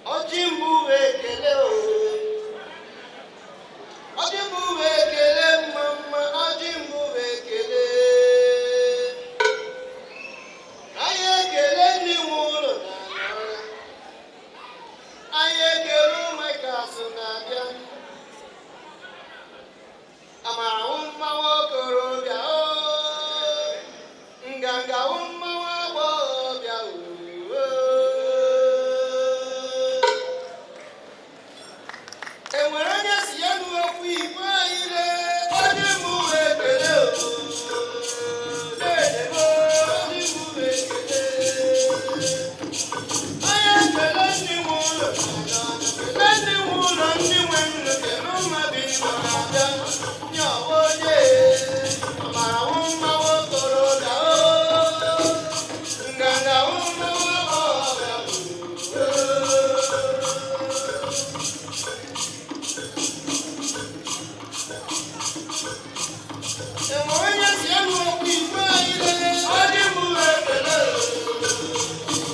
Ojimbu ekele o. Ojimbu ekele mama, ojimbu ekele. Aye ekele ni nwụrụ na nọrọ. Aye ekele ụmụaka na-abịa. Amara mmanwụ okorobịa o. Nganga mmanwụ agbọghọbịa o. Enwere onye si ya n'okwu Igbo anyị lee, onye mụ ekele o. Na-edebe onye mụ ekele. Onye ekele ndị nwe ụlọ, ekele ndị nwe ụlọ, ndị nwe nnụ, kele mmadụ Igbo na-abịa. Nye ọwa onye amara mmanwụ okorobịa o. Nganga mmanwụ agbọghọbịa o. Onye si ya n'okwu Igbo anyị lee, onye mụ ekele o.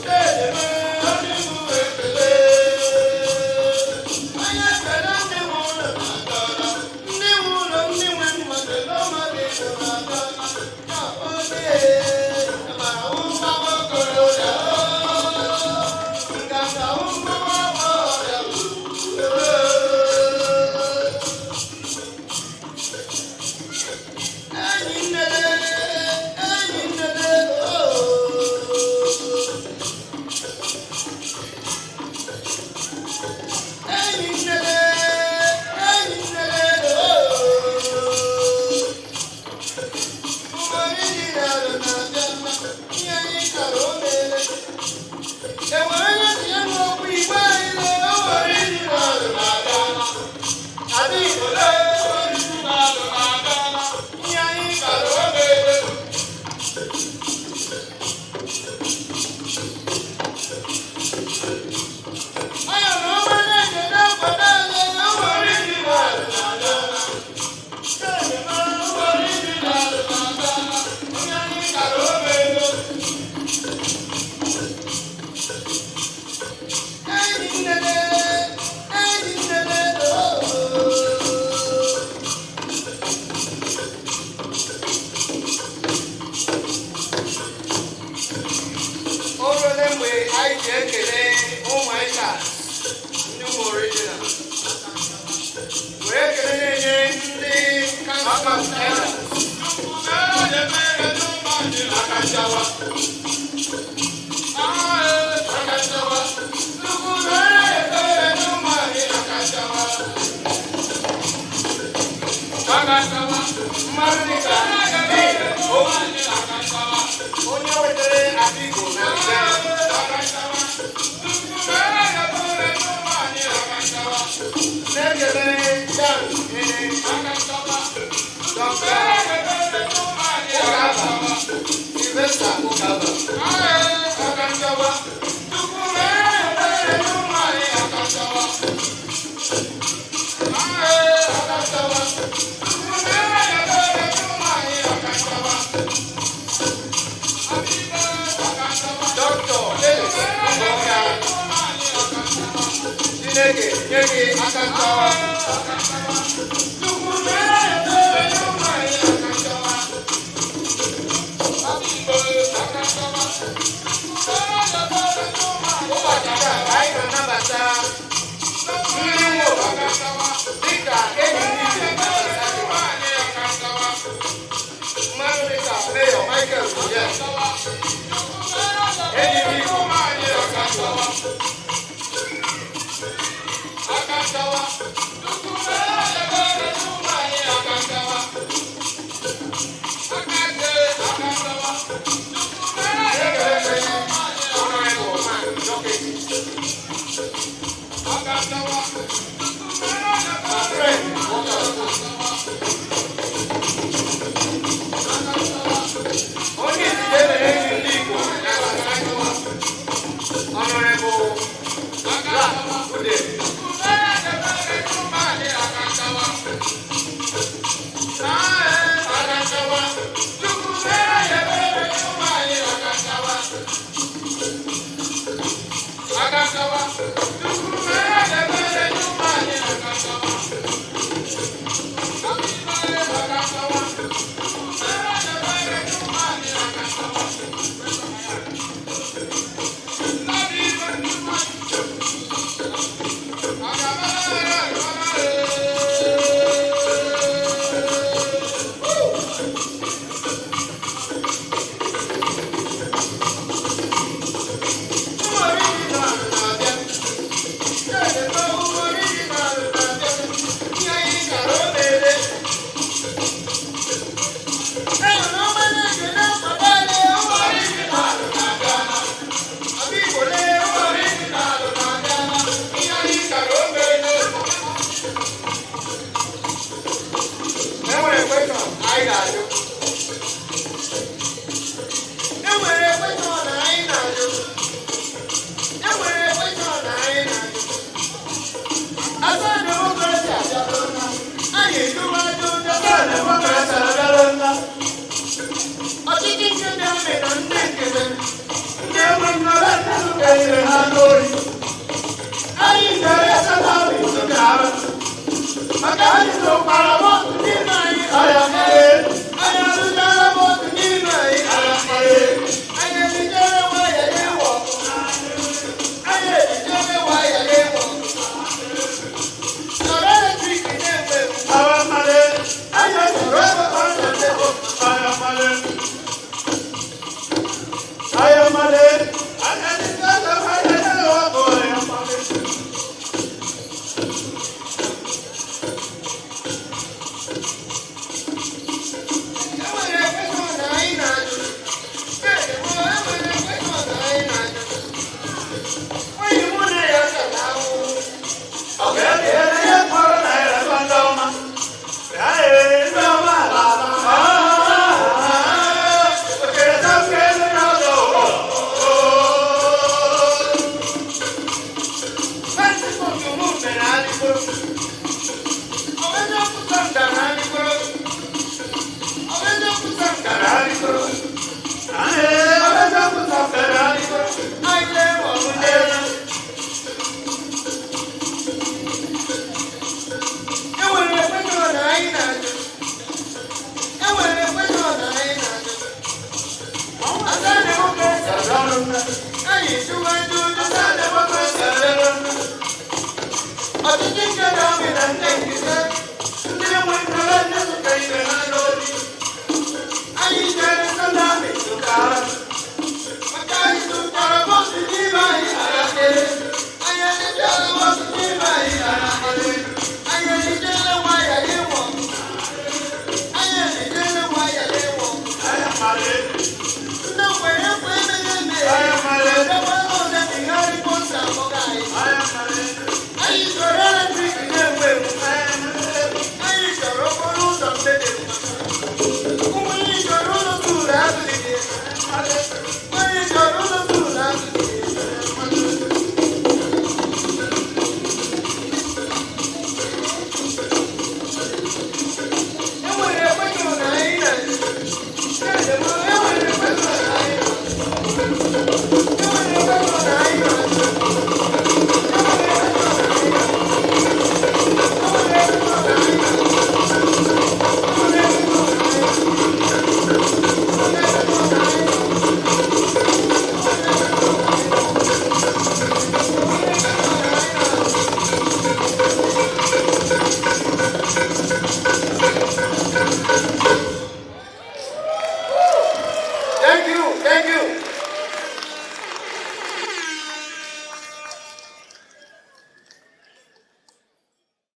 Na-edebe onye mụ ekele. Onye ekele ndị nwe ụlọ na-aga, ndị nwe ụlọ, ndị nwe mmadụ, kele mmadụ Igbo na-aga. Ya onye amara mmanwụ okorobịa o. Nganga mmanwụ agbọghọbịa o. Enyi nnele o. Enyi nnele o. Ụmụnne dị n'ala na-abịa, ihe anyị kara o mere. Enwere onye si ya n'okwu Igbo anyị lee, o nwere ịdị n'ala na-abịa. Ada Igbo lee, ịdị n'ala na-abịa. Ihe anyị kara o mere. Onye na ọma na-ekele obodo anyị, o nwere ịdị n'ala na-abịa. Na-edebe o nwere ịdị n'ala na-abịa. Ihe anyị kara o mere. Enyi nnele o. O ruole mgbe anyị ji ekele ụmụaka ndị ụmụ original. Were ekele na-enye ndị Kansas Elders. Akanchawa. Akanchawa. Chukwu mere ebere n'ụmụ anyị Akanchawa. Akanchawa. Mmadụ dịka onye wetara Afikpo na mbe. Na-ekele Jan Ene. Dr. Ukaba. Sylvester Ukaba. Akanchawa. Chukwu mere ebere n'ụmụ anyị Akanchawa. Akanchawa. Chukwu mere ebere n'ụmụ anyị Akanchawa. Dr. Felix Ugoka. Chineke nye gị Akanchawa. Chukwu mere ebere n'ụmụ anyị Akanchawa. Akanchawa. Ụbọchị taa anyị ga-anabata ndị Igbo dịka enyi ndị Igbo mmadụ dịka Mayor Michael Oye. Enyi ndị Igbo Akanchawa. Thank you.